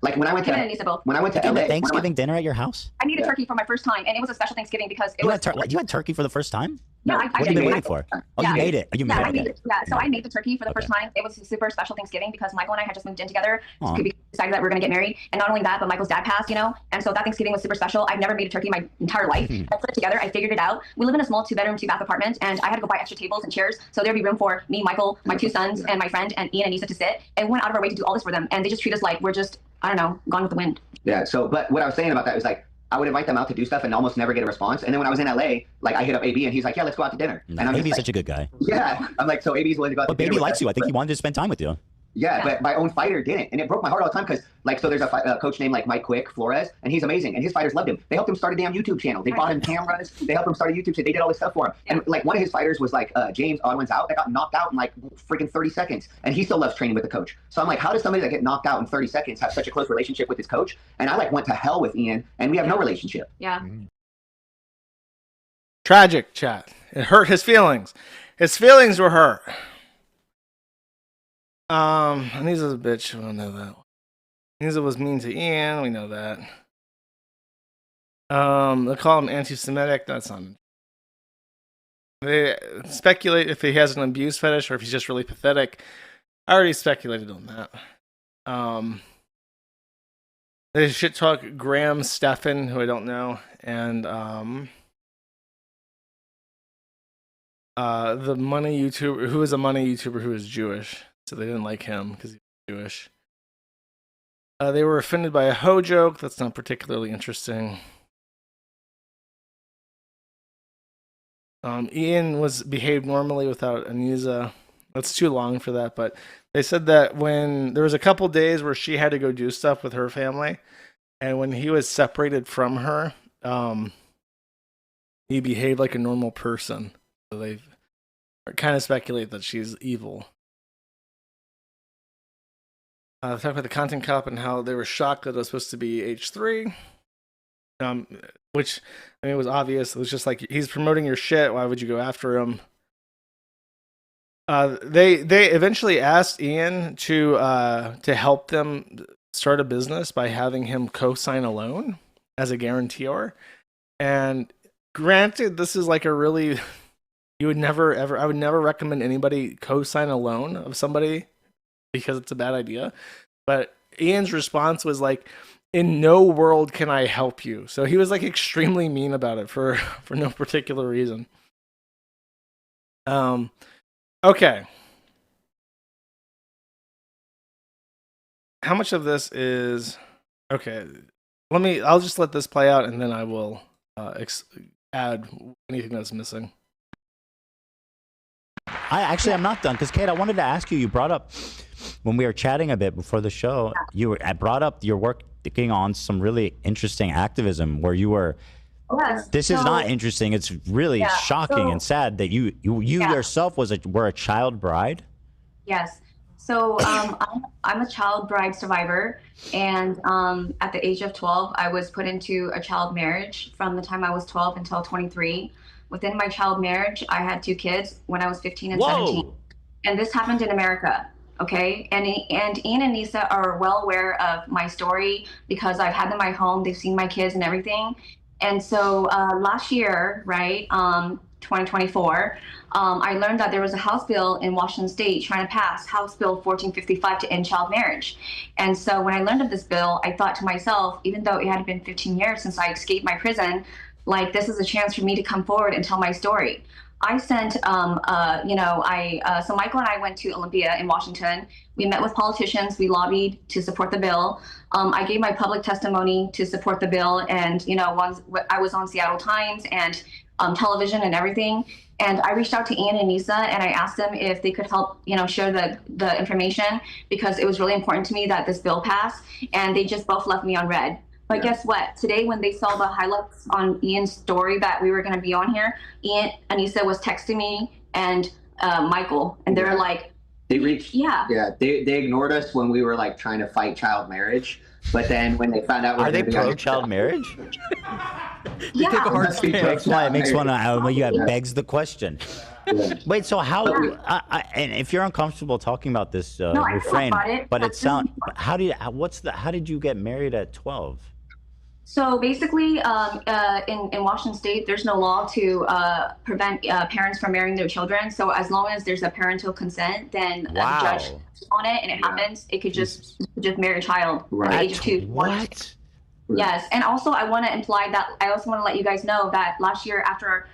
Like when I went to LA, Thanksgiving dinner at your house? I needed turkey for my first time, and it was a special Thanksgiving because it was. You had turkey for the first time? Yeah, what have you been waiting for? Oh, you made it. I made it. Yeah, so I made the turkey for the first time. It was a super special Thanksgiving because Michael and I had just moved in together. We decided that we were going to get married. And not only that, but Michael's dad passed, And so that Thanksgiving was super special. I've never made a turkey my entire life. I put it together. I figured it out. We live in a small 2-bedroom, 2-bath apartment, and I had to go buy extra tables and chairs. So there'd be room for me, Michael, my 2 sons, and my friend, and Ian and Nisa to sit. And we went out of our way to do all this for them. And they just treat us like we're just, I don't know, gone with the wind. Yeah, so, but what I was saying about that was like, I would invite them out to do stuff and almost never get a response. And then when I was in LA, like I hit up AB and he's like, yeah, let's go out to dinner. And I'm AB's like, such a good guy. Yeah. I'm like, so AB's willing to go out to dinner. But Baby likes you. I think he wanted to spend time with you. Yeah, but my own fighter didn't. And it broke my heart all the time because, like, so there's a coach named, like, Mike Quick Flores, and he's amazing. And his fighters loved him. They helped him start a damn YouTube channel. They bought him cameras. They helped him start a YouTube channel. They did all this stuff for him. And, like, one of his fighters was, like, James Odwin's out. That got knocked out in, like, freaking 30 seconds. And he still loves training with the coach. So I'm like, how does somebody that get knocked out in 30 seconds have such a close relationship with his coach? And I, like, went to hell with Ian, and we have no relationship. Yeah. Tragic, chat. It hurt his feelings. His feelings were hurt. Anisa a bitch. We don't know that. Anisa was mean to Ian. We know that. They call him anti-Semitic. That's not. They speculate if he has an abuse fetish or if he's just really pathetic. I already speculated on that. They shit talk Graham Stephan, who I don't know, and the money YouTuber who is a money YouTuber who is Jewish, so they didn't like him because he's Jewish. They were offended by a hoe joke. That's not particularly interesting. Ian was behaved normally without Anissa. That's too long for that, but they said that when there was a couple days where she had to go do stuff with her family, and when he was separated from her, he behaved like a normal person. So they kind of speculate that she's evil. Talk about the content cop and how they were shocked that it was supposed to be H3. Which, I mean, it was obvious. It was just like, he's promoting your shit. Why would you go after him? They eventually asked Ian to help them start a business by having him co-sign a loan as a guarantor. And granted, this is like a really, I would never recommend anybody co-sign a loan of somebody because it's a bad idea. But Ian's response was like, in no world can I help you. So he was like extremely mean about it for no particular reason. Okay. How much of this is okay? I'll just let this play out and then I will add anything that's missing. I'm not done because Kate, I wanted to ask you. You brought up when we were chatting a bit before the show. I brought up your working on some really interesting activism where you were. Yes. This is not interesting. It's really shocking and sad that you yourself were a child bride. Yes. So I'm a child bride survivor, and at the age of 12, I was put into a child marriage from the time I was 12 until 23. Within my child marriage, I had 2 kids when I was 15 and 17. And this happened in America, okay? And Ian and Nisa are well aware of my story because I've had them at my home. They've seen my kids and everything. And so last year, right, 2024, I learned that there was a House bill in Washington State trying to pass House Bill 1455 to end child marriage. And so when I learned of this bill, I thought to myself, even though it had been 15 years since I escaped my prison, like, this is a chance for me to come forward and tell my story. I sent, so Michael and I went to Olympia in Washington. We met with politicians. We lobbied to support the bill. I gave my public testimony to support the bill. And, I was on Seattle Times and television and everything. And I reached out to Ian and Nisa and I asked them if they could help, share the information because it was really important to me that this bill passed. And they just both left me on red. But guess what? Today, when they saw the highlights on Ian's story that we were going to be on here, Anissa was texting me and Michael, and they're like, they ignored us when we were like trying to fight child marriage. But then when they found out, are they pro child marriage? Yeah, take a hard That's why it makes one. Begs the question. Wait, so how? And if you're uncomfortable talking about this, refrain. But it sounds. How did you get married at 12? So basically, in Washington State, there's no law to prevent parents from marrying their children. So as long as there's a parental consent, then the judge on it and it happens, it could just marry a child at the age of 2. What? Yes, and also I want to imply that I also want to let you guys know that last year after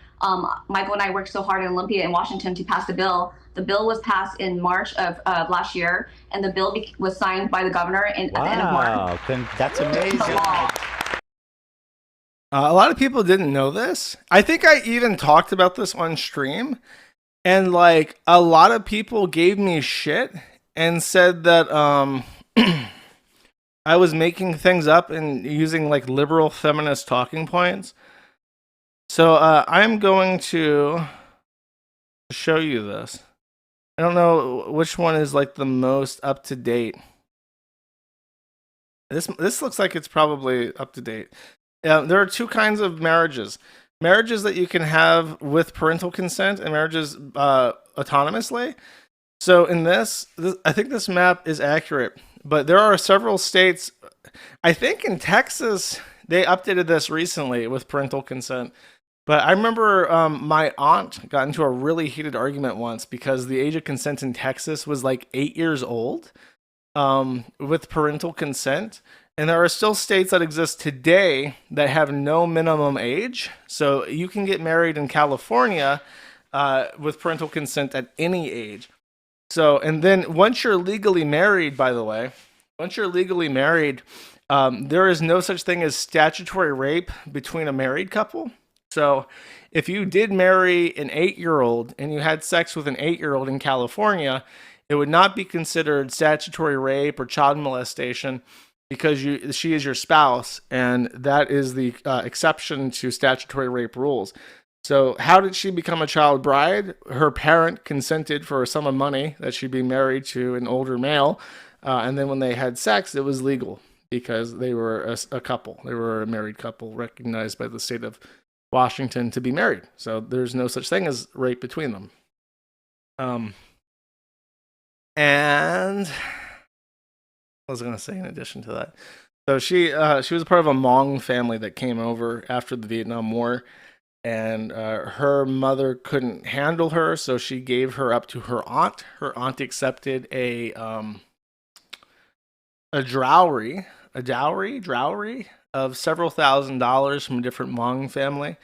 Michael and I worked so hard in Olympia in Washington to pass the bill was passed in March of last year, and the bill was signed by the governor at the end of March. That's amazing. A lot of people didn't know this. I think I even talked about this on stream, and like a lot of people gave me shit and said that I was making things up and using like liberal feminist talking points. So I'm going to show you this. I don't know which one is like the most up to date. This looks like it's probably up to date. There are 2 kinds of marriages. Marriages that you can have with parental consent and marriages autonomously. So in this, I think this map is accurate, but there are several states. I think in Texas, they updated this recently with parental consent. But I remember my aunt got into a really heated argument once because the age of consent in Texas was like 8 years old with parental consent. And there are still states that exist today that have no minimum age. So you can get married in California with parental consent at any age. So, and then once you're legally married, by the way, once you're legally married, there is no such thing as statutory rape between a married couple. So if you did marry an 8-year-old and you had sex with an 8-year-old in California, it would not be considered statutory rape or child molestation because she is your spouse, and that is the exception to statutory rape rules. So how did she become a child bride? Her parent consented for a sum of money that she'd be married to an older male, and then when they had sex, it was legal because they were a couple. They were a married couple recognized by the state of Washington to be married. So there's no such thing as rape between them. And I was going to say in addition to that. So she was a part of a Hmong family that came over after the Vietnam War, and her mother couldn't handle her, so she gave her up to her aunt. Her aunt accepted a dowry of several $1,000s from a different Hmong family,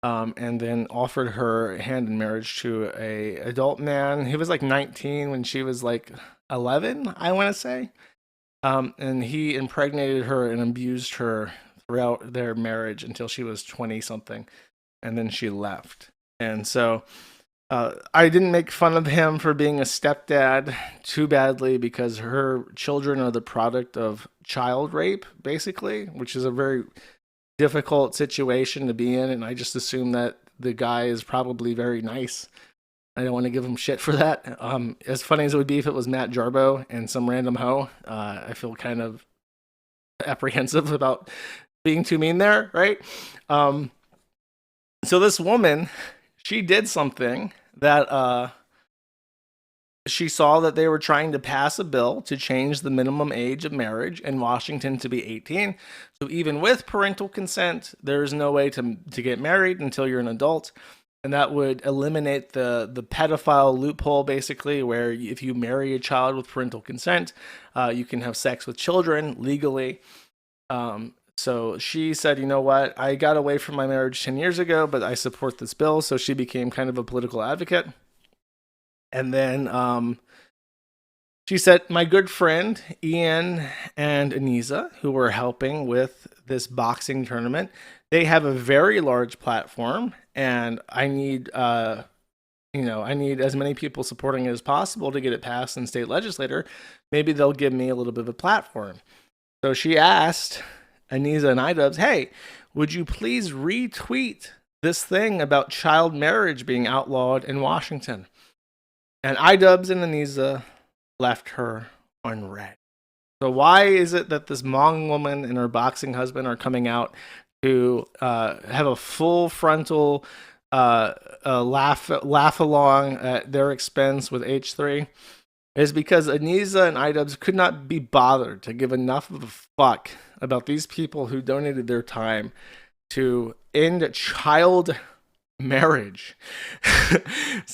and then offered her hand in marriage to a adult man. He was like 19 when she was like 11, I want to say. And he impregnated her and abused her throughout their marriage until she was 20 something, and then she left. And so I didn't make fun of him for being a stepdad too badly because her children are the product of child rape, basically, which is a very difficult situation to be in. And I just assume that the guy is probably very nice. I don't want to give him shit for that. As funny as it would be if it was Matt Jarbo and some random hoe, I feel kind of apprehensive about being too mean there, right? So this woman, she did something that she saw that they were trying to pass a bill to change the minimum age of marriage in Washington to be 18. So even with parental consent, there's no way to get married until you're an adult. And that would eliminate the pedophile loophole, basically, where if you marry a child with parental consent, you can have sex with children legally. So she said, you know what, I got away from my marriage 10 years ago, but I support this bill. So she became kind of a political advocate. And then she said, my good friend Ian and Anisa, who were helping with this boxing tournament, they have a very large platform, and I need, I need as many people supporting it as possible to get it passed in state legislature. Maybe they'll give me a little bit of a platform. So she asked Anisa and iDubbbz, hey, would you please retweet this thing about child marriage being outlawed in Washington? And iDubbbz and Anisa left her on red. So why is it that this Hmong woman and her boxing husband are coming out to have a full frontal laugh along at their expense with H3? Is because Anisa and iDubbbz could not be bothered to give enough of a fuck about these people who donated their time to end child marriage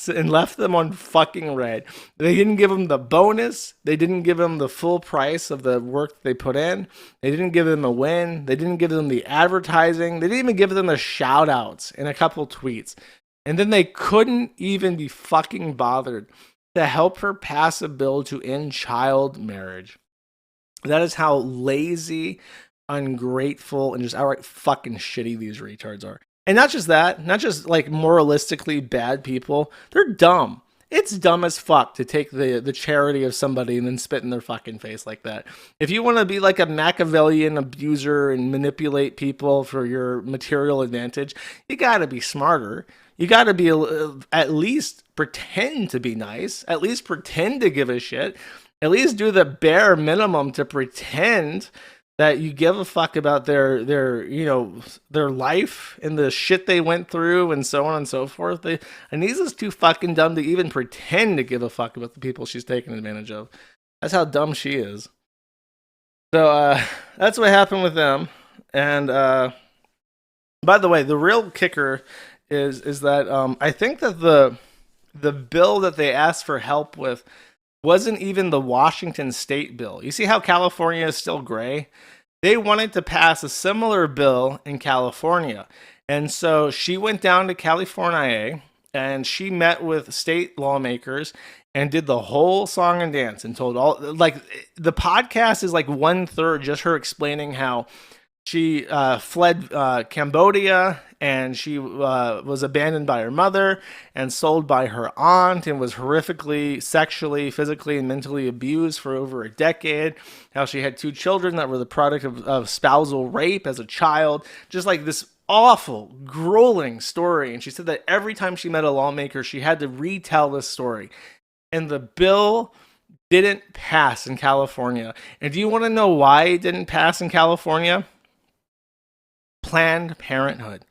and left them on fucking red. They didn't give them the bonus. They didn't give them the full price of the work they put in. They didn't give them a win. They didn't give them the advertising. They didn't even give them the shout outs in a couple tweets. And then they couldn't even be fucking bothered to help her pass a bill to end child marriage. That is how lazy, ungrateful, and just outright fucking shitty these retards are. And not just that, not just like moralistically bad people, they're dumb. It's dumb as fuck to take the charity of somebody and then spit in their fucking face like that. If you want to be like a Machiavellian abuser and manipulate people for your material advantage, you got to be smarter. You got to be at least pretend to be nice, at least pretend to give a shit, at least do the bare minimum to pretend that you give a fuck about their life and the shit they went through and so on and so forth. Anisa's too fucking dumb to even pretend to give a fuck about the people she's taking advantage of. That's how dumb she is. So that's what happened with them. And by the way, the real kicker is that I think that the bill that they asked for help with wasn't even the Washington state bill. You see how California is still gray? They wanted to pass a similar bill in California. And so she went down to California and she met with state lawmakers and did the whole song and dance and told all, like, the podcast is like 1/3 just her explaining how she fled Cambodia, and she was abandoned by her mother and sold by her aunt and was horrifically sexually, physically, and mentally abused for over a decade. How she had 2 children that were the product of spousal rape as a child. Just like this awful, grueling story. And she said that every time she met a lawmaker, she had to retell this story. And the bill didn't pass in California. And do you want to know why it didn't pass in California? Planned Parenthood.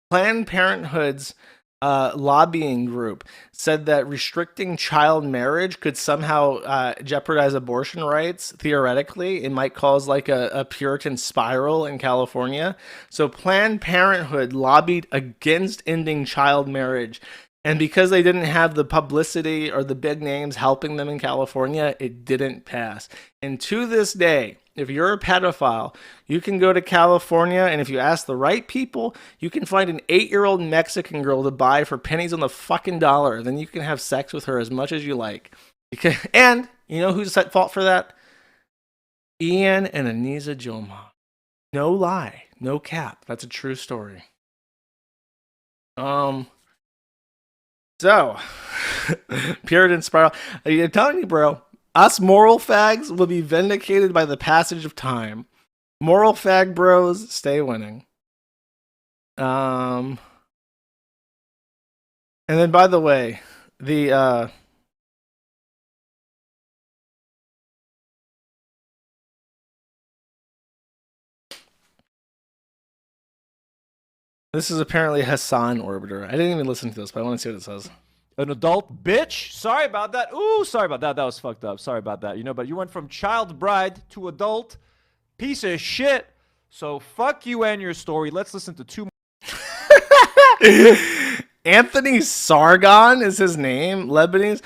Planned Parenthood's lobbying group said that restricting child marriage could somehow jeopardize abortion rights. Theoretically, it might cause like a Puritan spiral in California. So Planned Parenthood lobbied against ending child marriage. And because they didn't have the publicity or the big names helping them in California, it didn't pass. And to this day, if you're a pedophile, you can go to California, and if you ask the right people, you can find an 8-year-old Mexican girl to buy for pennies on the fucking dollar. Then you can have sex with her as much as you like. And you know who's at fault for that? Ian and Anisa Joma. No lie, no cap. That's a true story. So, Puritan spiral. I'm telling you, bro, us moral fags will be vindicated by the passage of time. Moral fag bros, stay winning. And then, by the way, the this is apparently Hassan Orbiter. I didn't even listen to this, but I want to see what it says. An adult bitch? Sorry about that. Ooh, sorry about that. That was fucked up. Sorry about that. You know, but you went from child bride to adult piece of shit. So fuck you and your story. Let's listen to 2 more. Anthony Sargon is his name, Lebanese.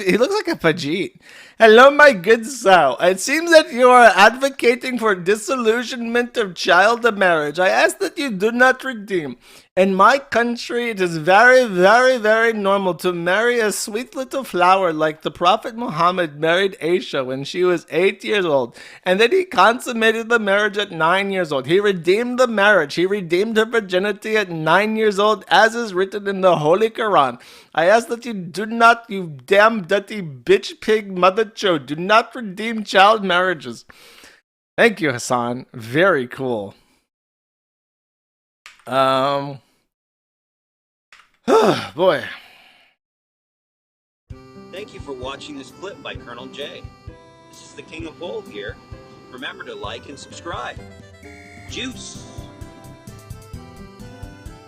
He looks like a Fajit. Hello, my good soul. It seems that you are advocating for disillusionment of child marriage. I ask that you do not redeem. In my country, it is very, very, very normal to marry a sweet little flower like the Prophet Muhammad married Aisha when she was 8 years old. And then he consummated the marriage at 9 years old. He redeemed the marriage. He redeemed her virginity at 9 years old, as is written in the Holy Quran. I ask that you do not, you damn dirty bitch pig mother chode, do not redeem child marriages. Thank you, Hassan. Very cool. Boy. Thank you for watching this clip by Colonel J. This is the King of Bold here. Remember to like and subscribe. Juice!